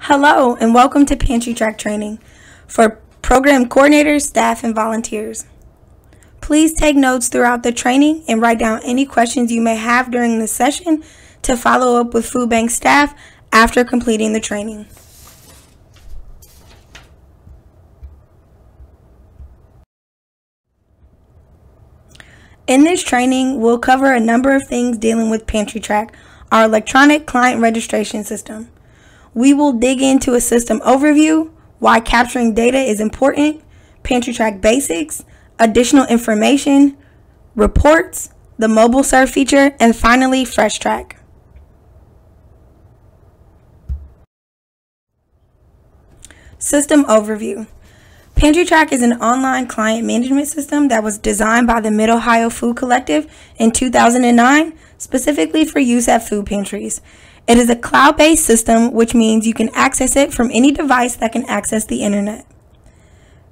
Hello and welcome to PantryTrak training for program coordinators, staff, and volunteers. Please take notes throughout the training and write down any questions you may have during the session to follow up with food bank staff after completing the training. In this training, we'll cover a number of things dealing with PantryTrak, our electronic client registration system. We will dig into a system overview, why capturing data is important, PantryTrak basics, additional information, reports, the mobile serve feature, and finally, FreshTrak. System overview. PantryTrak is an online client management system that was designed by the Mid-Ohio Food Collective in 2009, specifically for use at food pantries. It is a cloud-based system, which means you can access it from any device that can access the internet.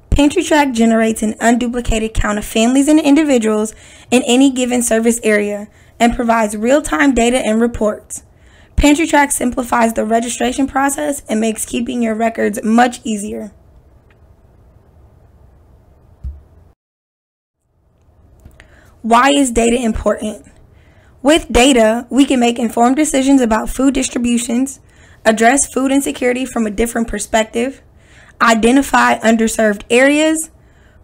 PantryTrak generates an unduplicated count of families and individuals in any given service area and provides real-time data and reports. PantryTrak simplifies the registration process and makes keeping your records much easier. Why is data important? With data, we can make informed decisions about food distributions, address food insecurity from a different perspective, identify underserved areas,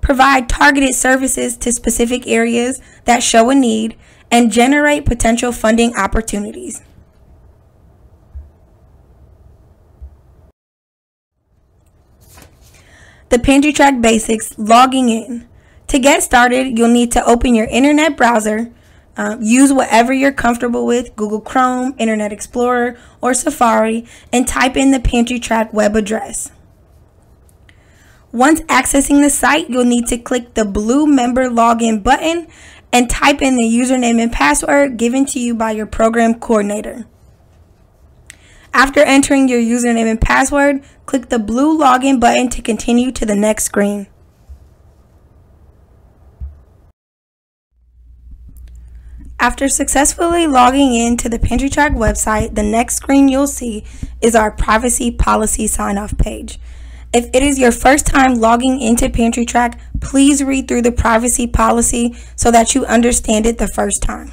provide targeted services to specific areas that show a need, and generate potential funding opportunities. The PantryTrak basics, logging in. To get started, you'll need to open your internet browser. Use whatever you're comfortable with, Google Chrome, Internet Explorer, or Safari, and type in the PantryTrak web address. Once accessing the site, you'll need to click the blue member login button and type in the username and password given to you by your program coordinator. After entering your username and password, click the blue login button to continue to the next screen. After successfully logging in to the PantryTrak website, the next screen you'll see is our privacy policy sign-off page. If it is your first time logging into PantryTrak, please read through the privacy policy so that you understand it the first time.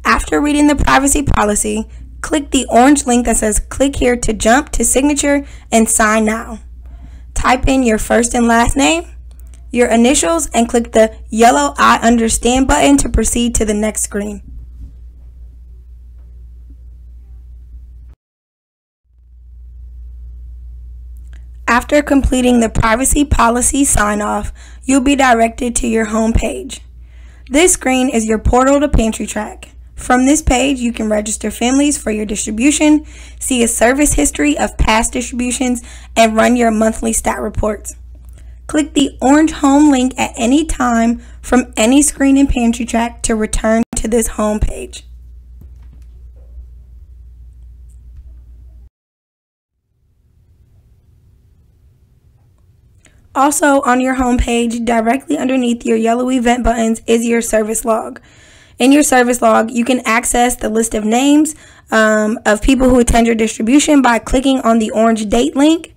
After reading the privacy policy, click the orange link that says click here to jump to signature and sign now. Type in your first and last name, your initials, and click the yellow I understand button to proceed to the next screen. After completing the privacy policy sign-off, you'll be directed to your home page. This screen is your portal to PantryTrak. From this page, you can register families for your distribution, see a service history of past distributions, and run your monthly stat reports. Click the orange home link at any time from any screen in PantryTrak to return to this home page. Also on your home page, directly underneath your yellow event buttons is your service log. In your service log, you can access the list of names of people who attend your distribution by clicking on the orange date link.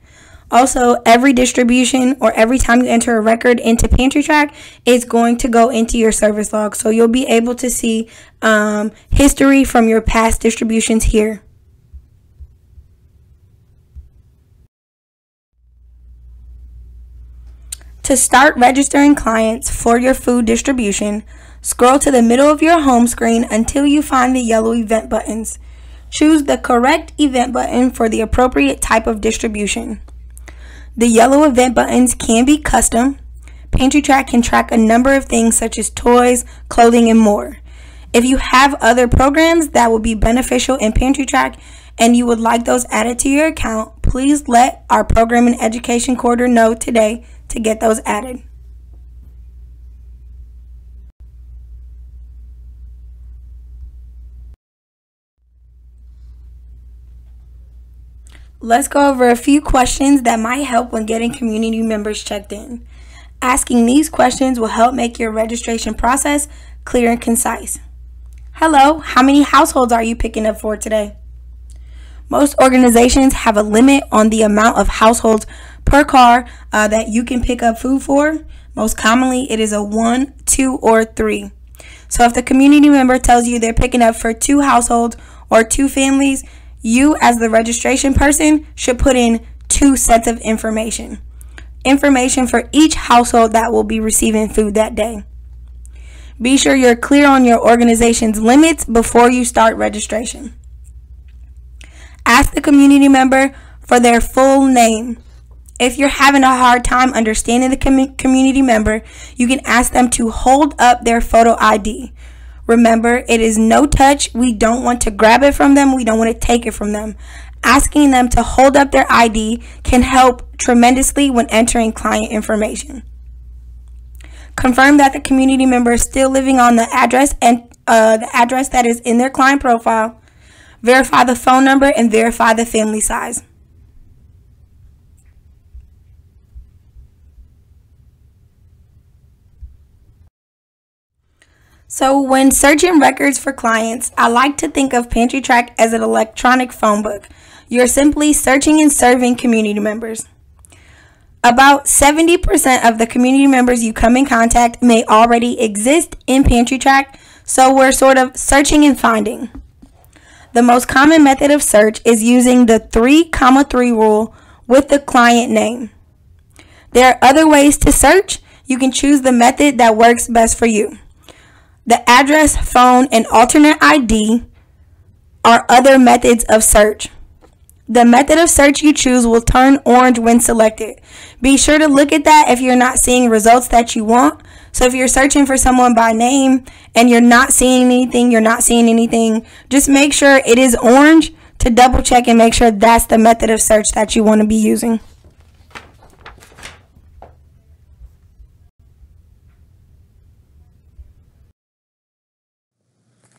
Also, every distribution or every time you enter a record into PantryTrak is going to go into your service log. So you'll be able to see history from your past distributions here. To start registering clients for your food distribution, scroll to the middle of your home screen until you find the yellow event buttons. Choose the correct event button for the appropriate type of distribution. The yellow event buttons can be custom. PantryTrak can track a number of things such as toys, clothing, and more. If you have other programs that will be beneficial in PantryTrak and you would like those added to your account, please let our program and education coordinator know today to get those added. Let's go over a few questions that might help when getting community members checked in. Asking these questions will help make your registration process clear and concise. Hello, how many households are you picking up for today? Most organizations have a limit on the amount of households per car that you can pick up food for. Most commonly, it is a 1, 2, or 3. So if the community member tells you they're picking up for 2 households or 2 families, you as the registration person should put in 2 sets of information. Information for each household that will be receiving food that day. Be sure you're clear on your organization's limits before you start registration. Ask the community member for their full name. If you're having a hard time understanding the community member, you can ask them to hold up their photo ID. Remember, it is no touch. We don't want to grab it from them. We don't want to take it from them. Asking them to hold up their ID can help tremendously when entering client information. Confirm that the community member is still living on the address and the address that is in their client profile. Verify the phone number and verify the family size. So when searching records for clients, I like to think of PantryTrak as an electronic phone book. You're simply searching and serving community members. About 70% of the community members you come in contact may already exist in PantryTrak, so we're sort of searching and finding. The most common method of search is using the 3,3 rule with the client name. There are other ways to search. You can choose the method that works best for you. The address, phone, and alternate ID are other methods of search. The method of search you choose will turn orange when selected. Be sure to look at that if you're not seeing results that you want. So if you're searching for someone by name and you're not seeing anything, just make sure it is orange to double check and make sure that's the method of search that you want to be using.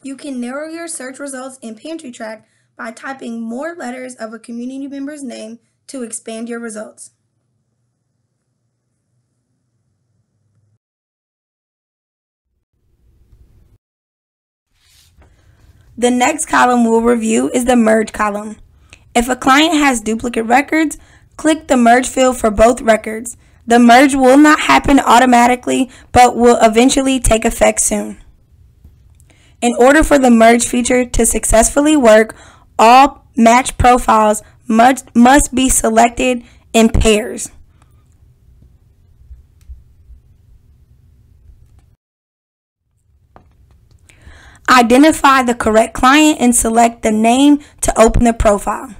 You can narrow your search results in PantryTrak by typing more letters of a community member's name to expand your results. The next column we'll review is the merge column. If a client has duplicate records, click the merge field for both records. The merge will not happen automatically, but will eventually take effect soon. In order for the merge feature to successfully work, all match profiles must be selected in pairs. Identify the correct client and select the name to open the profile.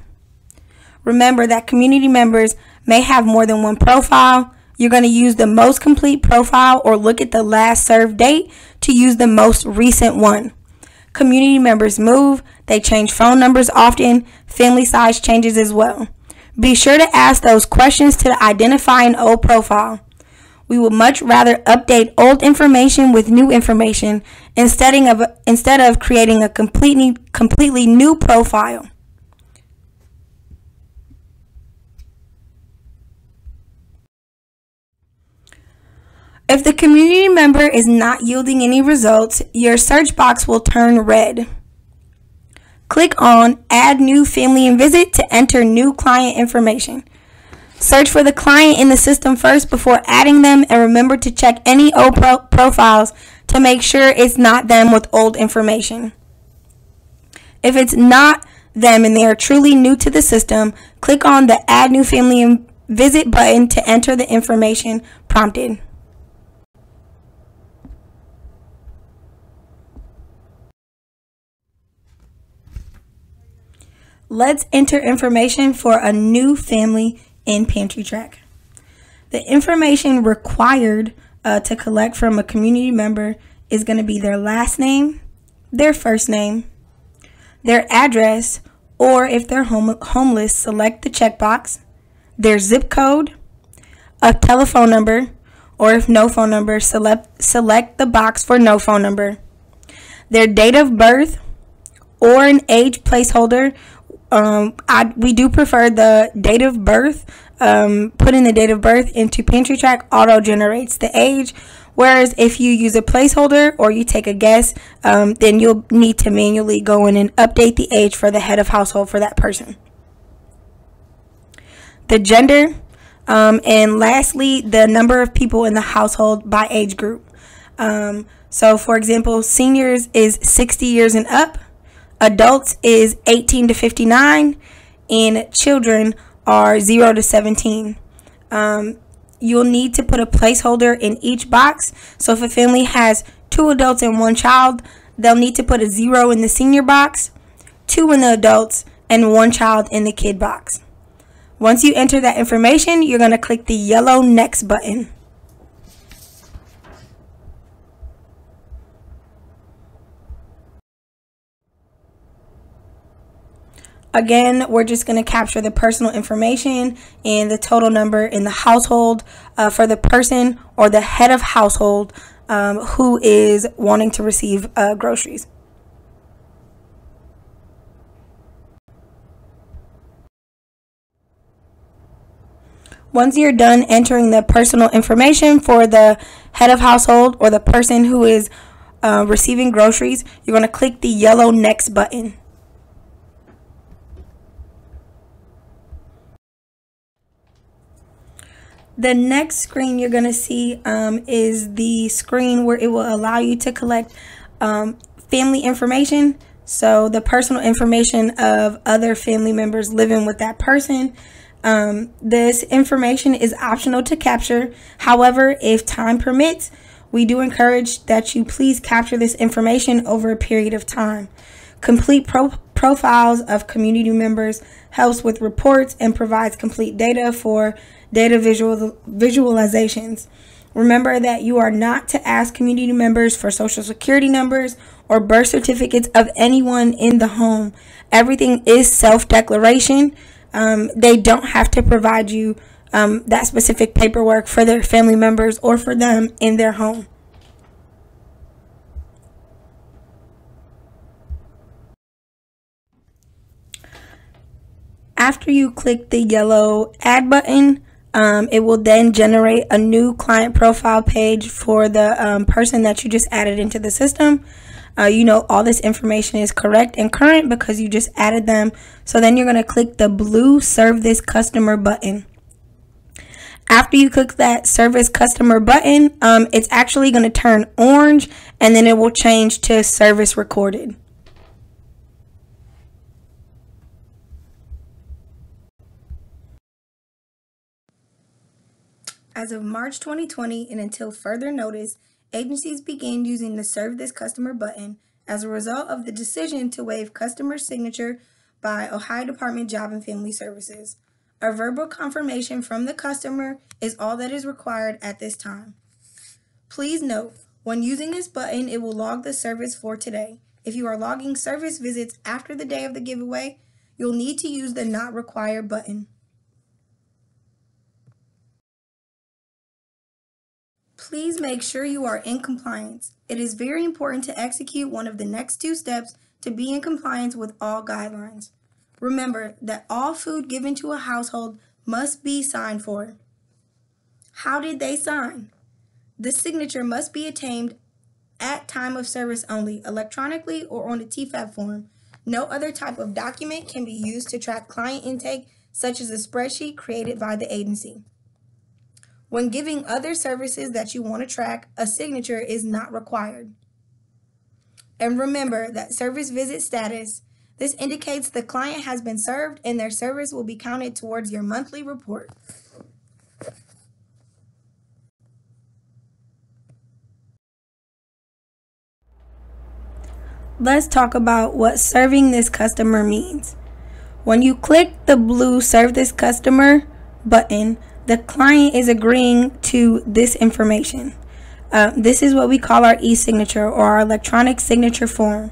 Remember that community members may have more than one profile. You're going to use the most complete profile or look at the last served date to use the most recent one. Community members move, they change phone numbers often, family size changes as well. Be sure to ask those questions to identify an old profile. We would much rather update old information with new information instead of creating a completely new profile. If the community member is not yielding any results, your search box will turn red. Click on Add New Family and Visit to enter new client information. Search for the client in the system first before adding them, and remember to check any old profiles to make sure it's not them with old information. If it's not them and they are truly new to the system, click on the Add New Family and Visit button to enter the information prompted. Let's enter information for a new family in PantryTrak. The information required to collect from a community member is going to be their last name, their first name, their address, or if they're homeless, select the checkbox, their zip code, a telephone number, or if no phone number, select the box for no phone number, their date of birth, or an age placeholder. We do prefer the date of birth. Putting the date of birth into PantryTrak auto generates the age. Whereas if you use a placeholder or you take a guess, then you'll need to manually go in and update the age for the head of household for that person. The gender, and lastly, the number of people in the household by age group. So for example, seniors is 60 years and up, adults is 18 to 59, and children are 0 to 17. You'll need to put a placeholder in each box. So if a family has 2 adults and 1 child, they'll need to put a 0 in the senior box, 2 in the adults, and 1 child in the kid box. Once you enter that information, you're going to click the yellow Next button. Again, we're just going to capture the personal information and the total number in the household for the person or the head of household who is wanting to receive groceries. Once you're done entering the personal information for the head of household or the person who is receiving groceries, you're going to click the yellow Next button. The next screen you're going to see is the screen where it will allow you to collect family information. So the personal information of other family members living with that person. This information is optional to capture. However, if time permits, we do encourage that you please capture this information over a period of time. Complete profiles of community members helps with reports and provides complete data for data visualizations. Remember that you are not to ask community members for social security numbers or birth certificates of anyone in the home. Everything is self-declaration. They don't have to provide you that specific paperwork for their family members or for them in their home. After you click the yellow Add button, it will then generate a new client profile page for the person that you just added into the system. You know all this information is correct and current because you just added them. So then you're going to click the blue Serve This Customer button. After you click that Service Customer button, it's actually going to turn orange and then it will change to Service Recorded. As of March 2020 and until further notice, agencies began using the Serve This Customer button as a result of the decision to waive customer signature by Ohio Department of Job and Family Services. A verbal confirmation from the customer is all that is required at this time. Please note, when using this button, it will log the service for today. If you are logging service visits after the day of the giveaway, you'll need to use the Not Required button. Please make sure you are in compliance. It is very important to execute one of the next 2 steps to be in compliance with all guidelines. Remember that all food given to a household must be signed for. How did they sign? The signature must be obtained at time of service only, electronically or on a TFAB form. No other type of document can be used to track client intake, such as a spreadsheet created by the agency. When giving other services that you want to track, a signature is not required. And remember that service visit status. This indicates the client has been served and their service will be counted towards your monthly report. Let's talk about what serving this customer means. When you click the blue Serve This Customer button, the client is agreeing to this information. This is what we call our e-signature or our electronic signature form.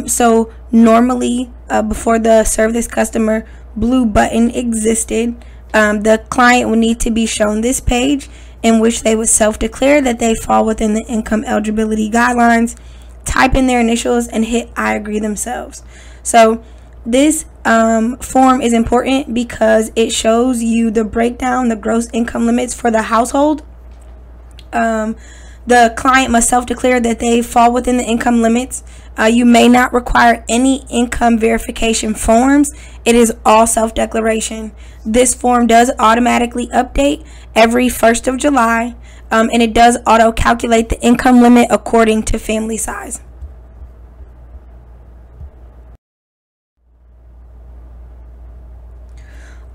So normally before the Serve This Customer blue button existed, the client would need to be shown this page in which they would self-declare that they fall within the income eligibility guidelines, type in their initials, and hit I agree themselves. So this form is important because it shows you the breakdown, the gross income limits for the household. The client must self-declare that they fall within the income limits. You may not require any income verification forms. It is all self-declaration. This form does automatically update every 1st of July, and it does auto-calculate the income limit according to family size.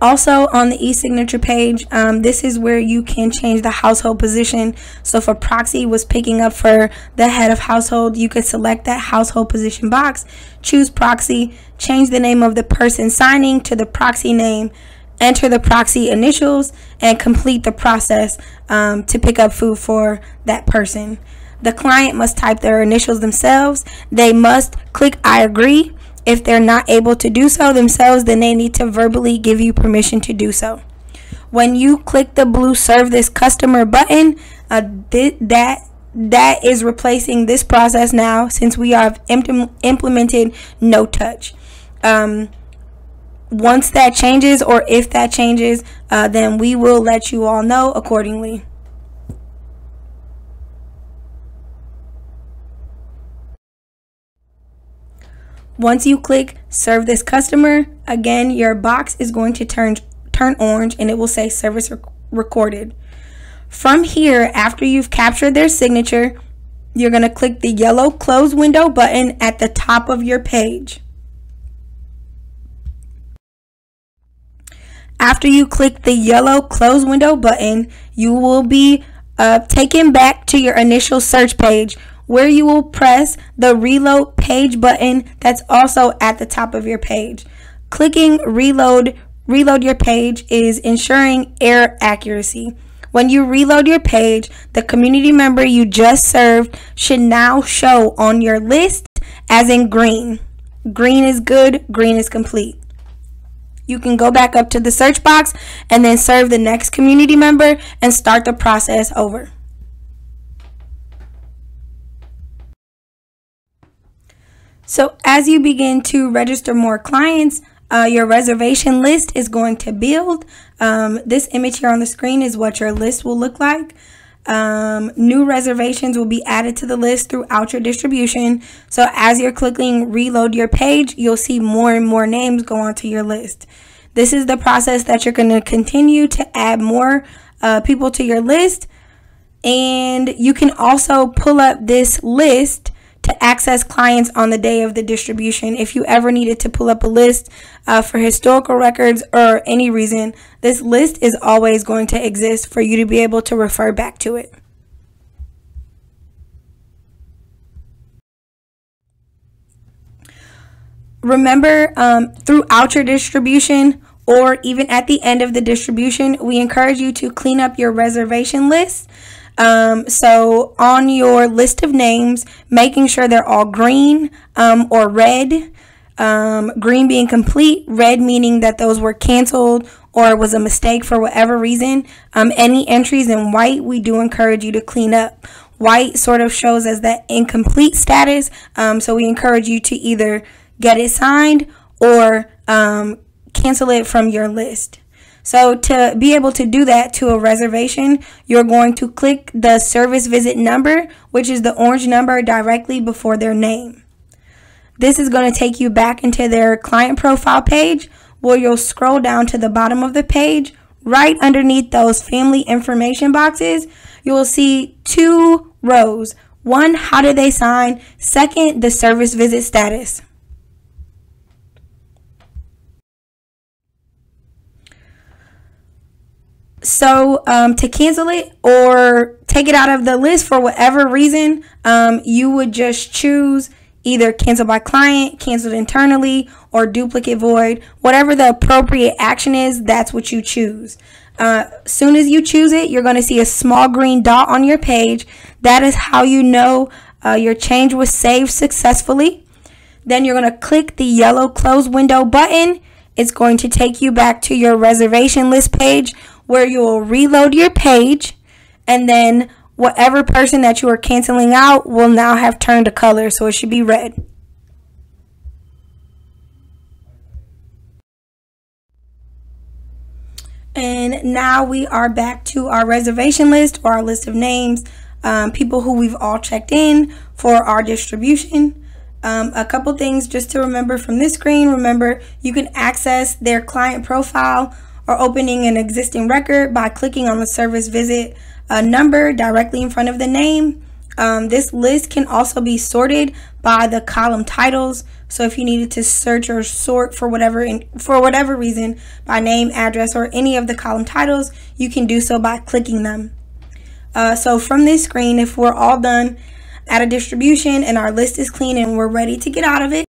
Also on the e-signature page, this is where you can change the household position. So if a proxy was picking up for the head of household, you could select that household position box, choose proxy, change the name of the person signing to the proxy name, enter the proxy initials, and complete the process to pick up food for that person. The client must type their initials themselves. They must click I agree. If they're not able to do so themselves, then they need to verbally give you permission to do so. When you click the blue Serve This Customer button, that is replacing this process now, since we have implemented no touch. Once that changes, or if that changes, then we will let you all know accordingly. Once you click Serve This Customer, again, your box is going to turn orange, and it will say Service Recorded. From here, after you've captured their signature, you're going to click the yellow Close Window button at the top of your page. After you click the yellow Close Window button, you will be taken back to your initial search page, where you will press the Reload Page button that's also at the top of your page. Clicking reload your page is ensuring error accuracy. When you reload your page, the community member you just served should now show on your list as in green. Green is good, green is complete. You can go back up to the search box and then serve the next community member and start the process over. So as you begin to register more clients, your reservation list is going to build. This image here on the screen is what your list will look like. New reservations will be added to the list throughout your distribution. So as you're clicking reload your page, you'll see more and more names go onto your list. This is the process that you're going to continue to add more people to your list. And you can also pull up this list to access clients on the day of the distribution. If you ever needed to pull up a list for historical records or any reason, this list is always going to exist for you to be able to refer back to it. Remember, throughout your distribution, or even at the end of the distribution, we encourage you to clean up your reservation list. So on your list of names, making sure they're all green or red, green being complete, red meaning that those were canceled or was a mistake for whatever reason. Any entries in white, we do encourage you to clean up. White sort of shows as that incomplete status, so we encourage you to either get it signed or cancel it from your list. So to be able to do that to a reservation, you're going to click the service visit number, which is the orange number directly before their name. This is going to take you back into their client profile page, where you'll scroll down to the bottom of the page. Right underneath those family information boxes, you will see two rows. One, how did they sign? Second, the service visit status. So to cancel it or take it out of the list for whatever reason, you would just choose either cancel by client, canceled internally, or duplicate void. Whatever the appropriate action is, that's what you choose. Soon as you choose it, you're going to see a small green dot on your page. That is how you know your change was saved successfully. Then you're going to click the yellow close window button. It's going to take you back to your reservation list page, where you will reload your page, and then whatever person that you are canceling out will now have turned a color, so it should be red. And now we are back to our reservation list, or our list of names. people who we've all checked in for our distribution. A couple things just to remember from this screen. Remember, you can access their client profile or opening an existing record by clicking on the service visit number directly in front of the name. This list can also be sorted by the column titles. So if you needed to search or sort for whatever reason by name, address, or any of the column titles, you can do so by clicking them. So from this screen, if we're all done at a distribution and our list is clean and we're ready to get out of it,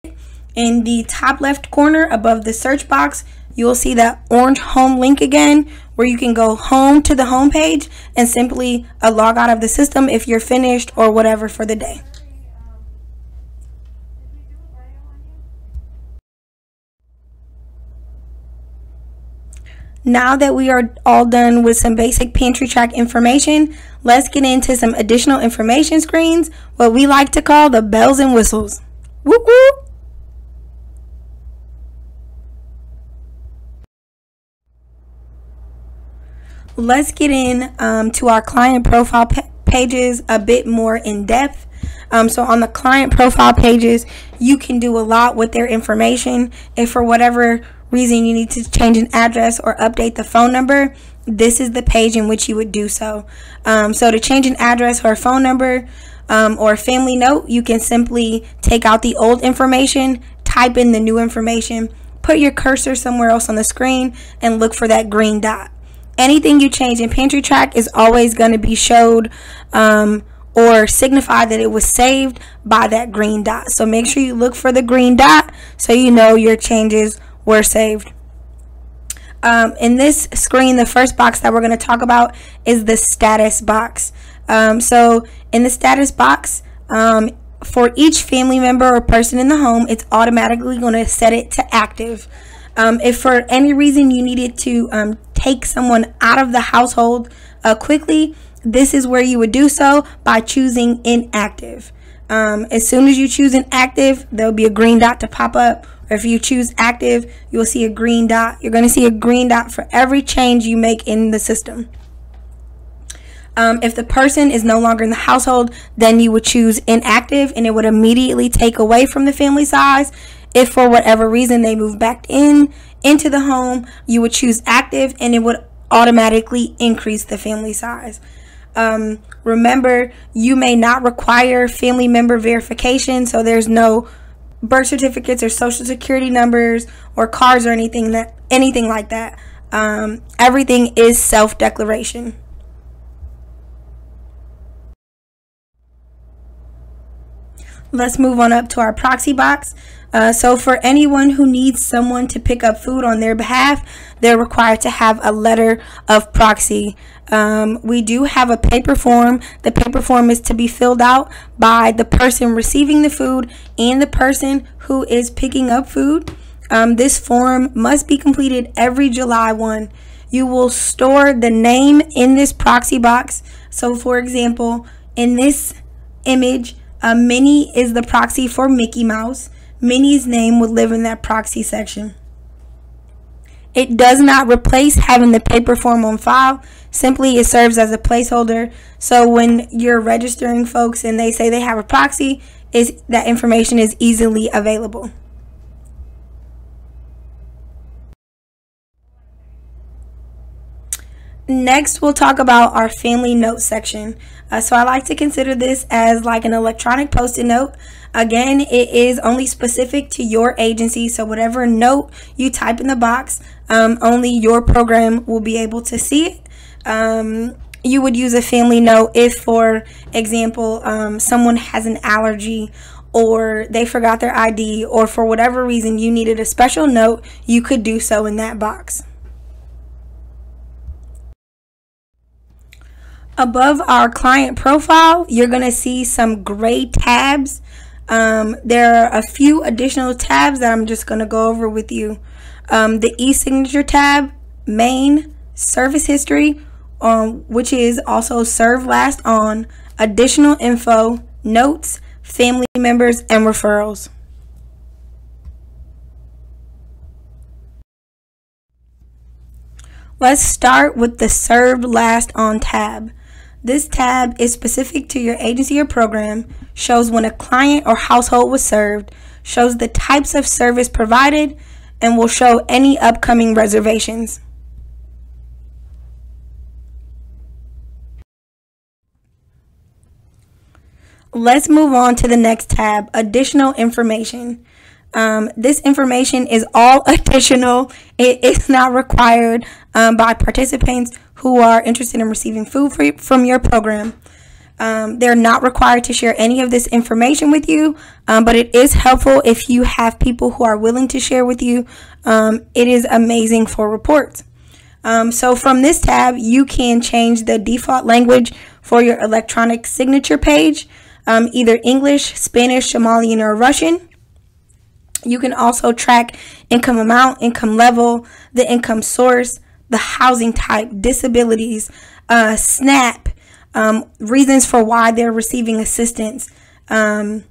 in the top left corner above the search box, you'll see that orange home link again, where you can go home to the home page and simply log out of the system if you're finished or whatever for the day. Now that we are all done with some basic PantryTrak information, let's get into some additional information screens, what we like to call the bells and whistles. Whoop whoop! Let's get in to our client profile pages a bit more in depth. So on the client profile pages, you can do a lot with their information. If for whatever reason you need to change an address or update the phone number, this is the page in which you would do so. So to change an address or a phone number or a family note, you can simply take out the old information, type in the new information, put your cursor somewhere else on the screen, and look for that green dot. Anything you change in PantryTrak is always going to be showed or signify that it was saved by that green dot. So make sure you look for the green dot so you know your changes were saved. In this screen, the first box that we're going to talk about is the status box. So in the status box, for each family member or person in the home, it's automatically going to set it to active. If for any reason you needed to take someone out of the household quickly, this is where you would do so by choosing inactive. As soon as you choose inactive, there'll be a green dot to pop up. Or if you choose active, you'll see a green dot. You're going to see a green dot for every change you make in the system. If the person is no longer in the household, then you would choose inactive and it would immediately take away from the family size. If for whatever reason they move back into the home, you would choose active and it would automatically increase the family size. Remember, you may not require family member verification, so there's no birth certificates or social security numbers or cards or anything like that. Everything is self-declaration. Let's move on up to our proxy box. So for anyone who needs someone to pick up food on their behalf, they're required to have a letter of proxy. We do have a paper form. The paper form is to be filled out by the person receiving the food and the person who is picking up food. This form must be completed every July 1. You will store the name in this proxy box. So for example, in this image, Minnie is the proxy for Mickey Mouse. Minnie's name would live in that proxy section. It does not replace having the paper form on file. Simply, it serves as a placeholder. So when you're registering folks and they say they have a proxy, that information is easily available. Next, we'll talk about our family note section. So I like to consider this as like an electronic post-it note. Again, it is only specific to your agency, so whatever note you type in the box, only your program will be able to see it. You would use a family note if, for example, someone has an allergy or they forgot their ID, or for whatever reason you needed a special note, you could do so in that box. Above our client profile, you're going to see some gray tabs. There are a few additional tabs that I'm just going to go over with you. The e-signature tab, main, service history, which is also serve last on, additional info, notes, family members, and referrals. Let's start with the served last on tab. This tab is specific to your agency or program, shows when a client or household was served, shows the types of service provided, and will show any upcoming reservations. Let's move on to the next tab, additional information. This information is all additional. It is not required by participants who are interested in receiving food from your program. They're not required to share any of this information with you, but it is helpful if you have people who are willing to share with you. It is amazing for reports. So from this tab, you can change the default language for your electronic signature page, either English, Spanish, Somalian, or Russian. You can also track income amount, income level, the income source, the housing type, disabilities, SNAP, reasons for why they're receiving assistance on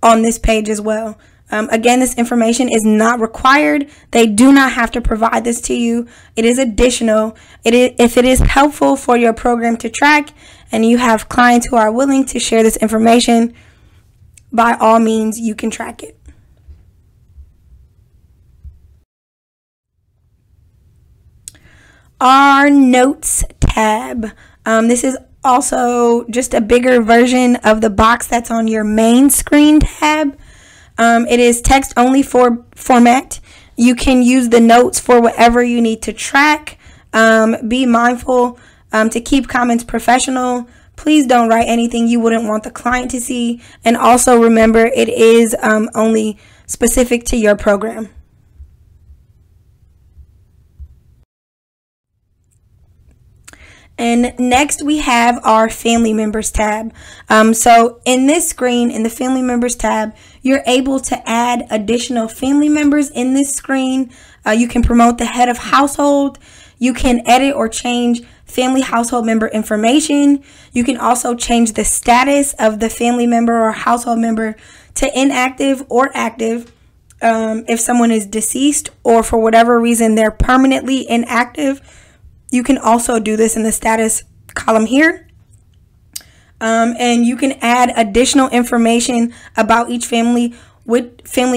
this page as well. Again, this information is not required. They do not have to provide this to you. It is additional. If it is helpful for your program to track and you have clients who are willing to share this information, by all means, you can track it. Our notes tab. This is also just a bigger version of the box that's on your main screen tab. It is text only format. You can use the notes for whatever you need to track. Be mindful to keep comments professional. Please don't write anything you wouldn't want the client to see. And also remember, it is only specific to your program. And next we have our family members tab. So in this screen, in the family members tab, you're able to add additional family members in this screen. You can promote the head of household. You can edit or change family household member information. You can also change the status of the family member or household member to inactive or active. If someone is deceased or for whatever reason they're permanently inactive, you can also do this in the status column here. And you can add additional information about each family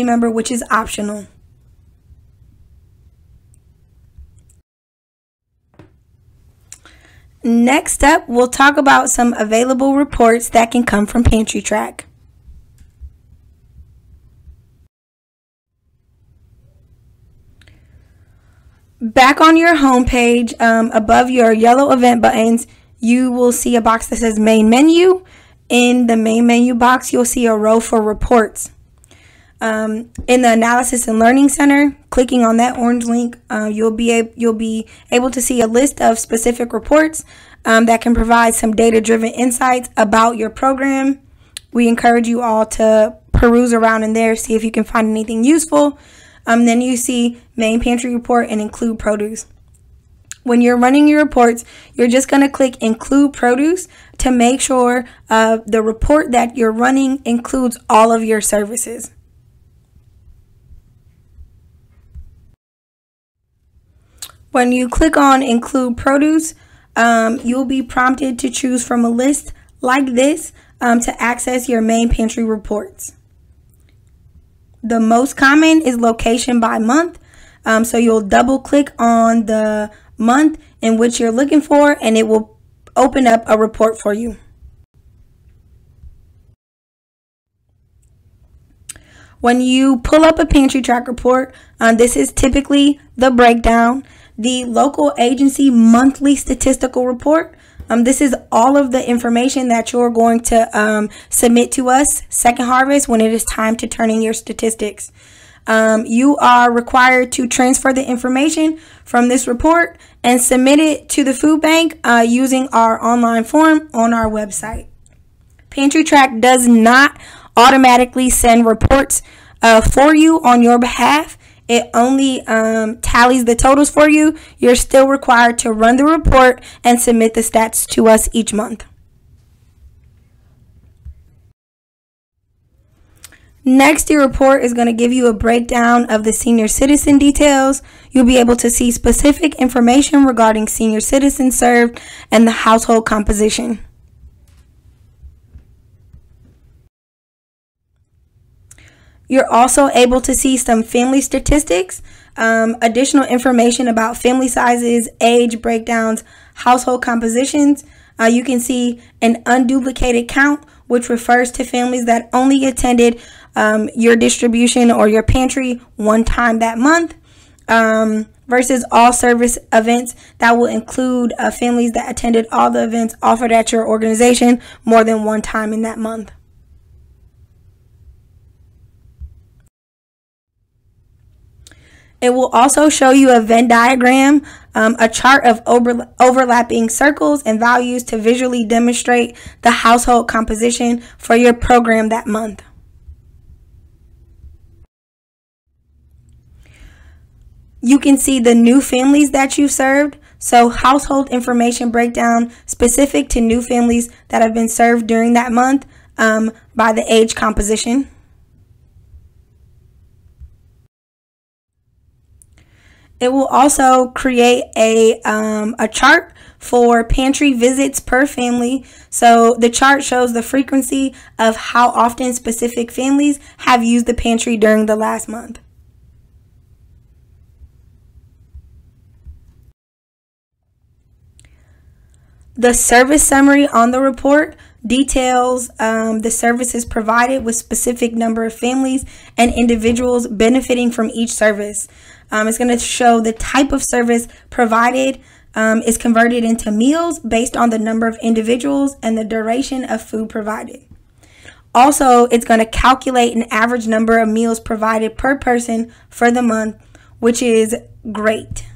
member, which is optional. Next up, we'll talk about some available reports that can come from PantryTrak. Back on your home page, above your yellow event buttons, you will see a box that says main menu. In the main menu box, you'll see a row for reports. In the analysis and learning center, clicking on that orange link, you'll be able to see a list of specific reports that can provide some data-driven insights about your program. We encourage you all to peruse around in there, see if you can find anything useful. Then you see main pantry report and include produce. When you're running your reports, you're just going to click include produce to make sure the report that you're running includes all of your services. When you click on include produce, you'll be prompted to choose from a list like this to access your main pantry reports. The most common is location by month. So you'll double click on the month in which you're looking for and it will open up a report for you. When you pull up a PantryTrak report, this is typically the breakdown, the local agency monthly statistical report. This is all of the information that you're going to submit to us, Second Harvest, when it is time to turn in your statistics. You are required to transfer the information from this report and submit it to the food bank using our online form on our website. PantryTrak does not automatically send reports for you on your behalf. It only tallies the totals for you. You're still required to run the report and submit the stats to us each month. Next, your report is going to give you a breakdown of the senior citizen details. You'll be able to see specific information regarding senior citizens served and the household composition. You're also able to see some family statistics, additional information about family sizes, age breakdowns, household compositions. You can see an unduplicated count, which refers to families that only attended your distribution or your pantry one time that month, versus all service events that will include families that attended all the events offered at your organization more than one time in that month. It will also show you a Venn diagram, a chart of overlapping circles and values to visually demonstrate the household composition for your program that month. You can see the new families that you served. So household information breakdown specific to new families that have been served during that month by the age composition. It will also create a chart for pantry visits per family. So the chart shows the frequency of how often specific families have used the pantry during the last month. The service summary on the report details the services provided with specific number of families and individuals benefiting from each service. It's going to show the type of service provided is converted into meals based on the number of individuals and the duration of food provided. Also, it's going to calculate an average number of meals provided per person for the month, which is great.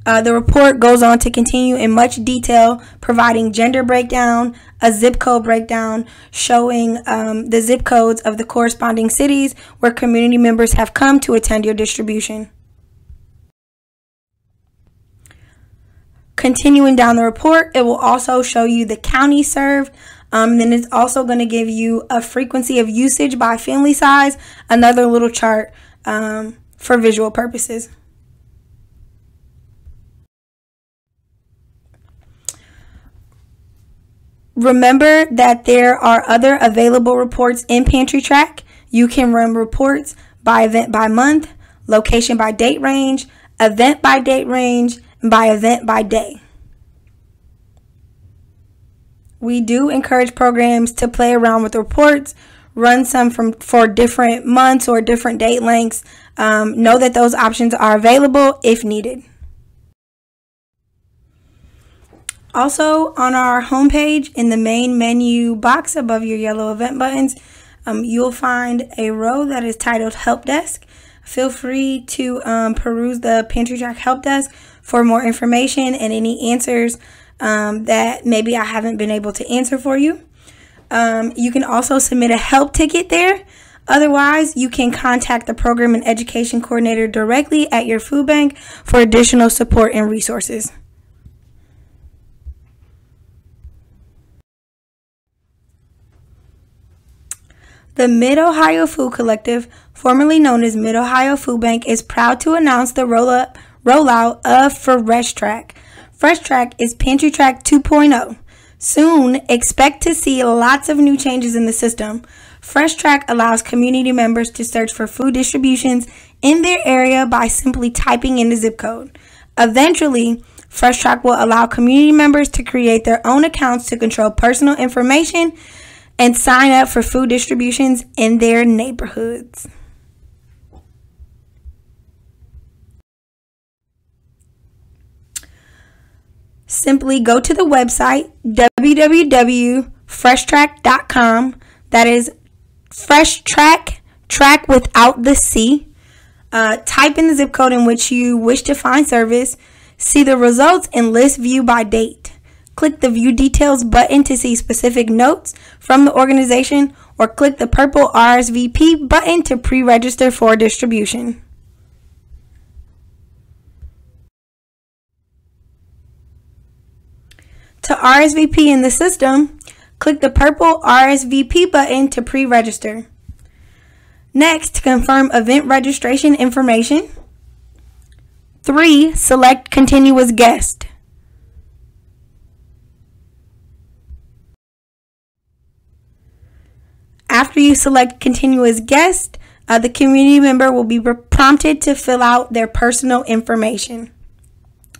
The report goes on to continue in much detail, providing gender breakdown, a zip code breakdown, showing the zip codes of the corresponding cities where community members have come to attend your distribution. Continuing down the report, it will also show you the county served. Then it's also going to give you a frequency of usage by family size, another little chart for visual purposes. Remember that there are other available reports in PantryTrak. You can run reports by event by month, location by date range, event by date range, and by event by day. We do encourage programs to play around with reports, run some for different months or different date lengths. Know that those options are available if needed. Also, on our homepage, in the main menu box above your yellow event buttons, you'll find a row that is titled Help Desk. Feel free to peruse the PantryTrak Help Desk for more information and any answers that maybe I haven't been able to answer for you. You can also submit a help ticket there. Otherwise, you can contact the Program and Education Coordinator directly at your food bank for additional support and resources. The Mid-Ohio Food Collective, formerly known as Mid-Ohio Food Bank, is proud to announce the rollout of FreshTrak. FreshTrak is PantryTrak 2.0. Soon, expect to see lots of new changes in the system. FreshTrak allows community members to search for food distributions in their area by simply typing in the zip code. Eventually, FreshTrak will allow community members to create their own accounts to control personal information and sign up for food distributions in their neighborhoods. Simply go to the website www.FreshTrak.com. That is FreshTrak, track without the C. Type in the zip code in which you wish to find service. See the results and list view by date. Click the View Details button to see specific notes from the organization, or click the purple RSVP button to pre-register for distribution. To RSVP in the system, click the purple RSVP button to pre-register. Next, confirm event registration information. 3. Select Continuous Guest. After you select continue as guest, the community member will be prompted to fill out their personal information.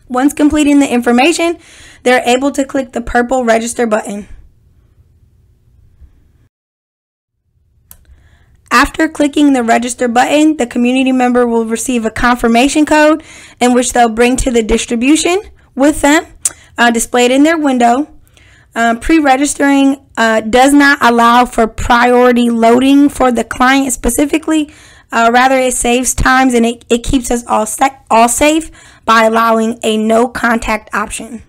Once completing the information, they're able to click the purple register button. After clicking the register button, the community member will receive a confirmation code in which they'll bring to the distribution with them, displayed in their window. Pre-registering does not allow for priority loading for the client specifically. Rather, it saves times and it keeps us all safe by allowing a no contact option.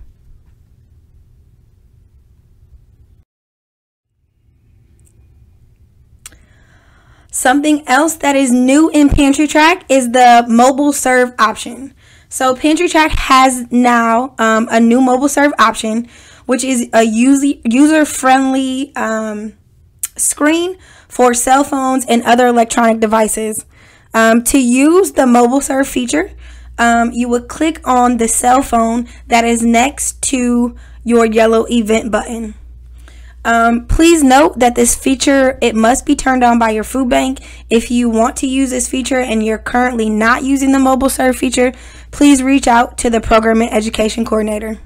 Something else that is new in PantryTrak is the mobile serve option. So PantryTrak has now a new mobile serve option, which is a user-friendly screen for cell phones and other electronic devices. To use the mobile serve feature, you would click on the cell phone that is next to your yellow event button. Please note that this feature, it must be turned on by your food bank. If you want to use this feature and you're currently not using the mobile serve feature, please reach out to the program and education coordinator.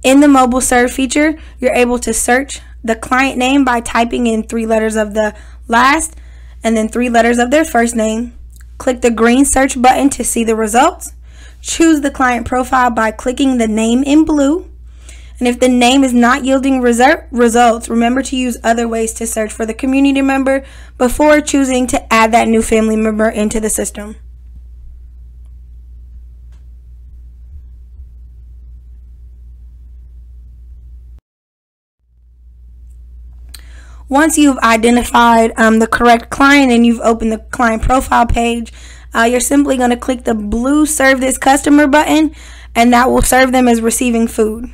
In the mobile serve feature, you're able to search the client name by typing in 3 letters of the last and then 3 letters of their first name. Click the green search button to see the results. Choose the client profile by clicking the name in blue. And if the name is not yielding results, remember to use other ways to search for the community member before choosing to add that new family member into the system. Once you've identified the correct client and you've opened the client profile page, you're simply going to click the blue Serve This Customer button, and that will serve them as receiving food.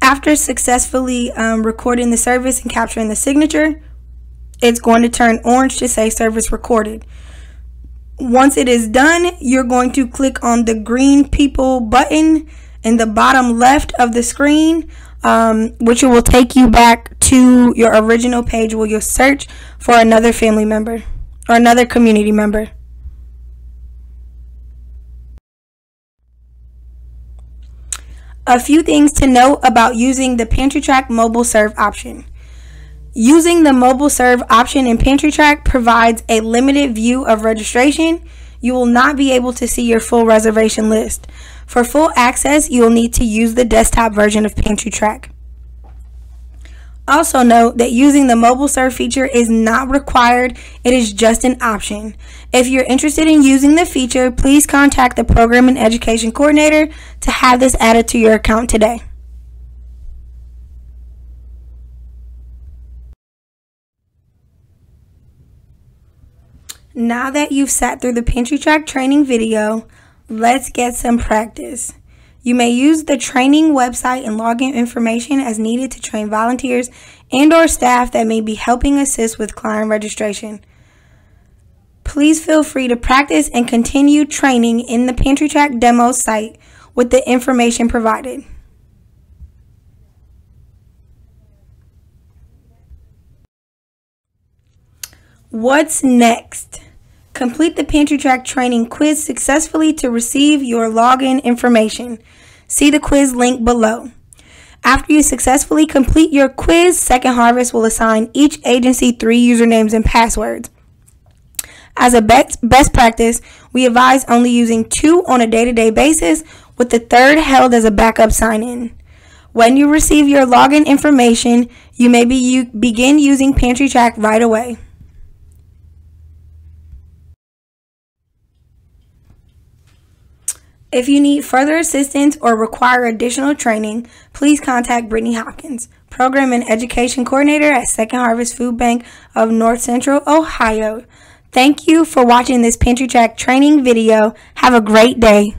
After successfully recording the service and capturing the signature, it's going to turn orange to say service recorded. Once it is done, you're going to click on the green people button in the bottom left of the screen, which will take you back to your original page where you'll search for another family member or another community member. A few things to note about using the PantryTrak mobile serve option. Using the mobile serve option in PantryTrak provides a limited view of registration. You will not be able to see your full reservation list. For full access, you will need to use the desktop version of PantryTrak. Also note that using the mobile serve feature is not required, it is just an option. If you're interested in using the feature, please contact the Program and Education Coordinator to have this added to your account today. Now that you've sat through the PantryTrak training video, let's get some practice. You may use the training website and login information as needed to train volunteers and/or staff that may be helping assist with client registration. Please feel free to practice and continue training in the PantryTrak demo site with the information provided. What's next? Complete the PantryTrak training quiz successfully to receive your login information. See the quiz link below. After you successfully complete your quiz, Second Harvest will assign each agency 3 usernames and passwords. As a best practice, we advise only using 2 on a day-to-day basis, with the 3rd held as a backup sign-in. When you receive your login information, you may begin using PantryTrak right away. If you need further assistance or require additional training, please contact Brittney Hopkins, Program and Education Coordinator at Second Harvest Food Bank of North Central Ohio. Thank you for watching this PantryTrak training video. Have a great day.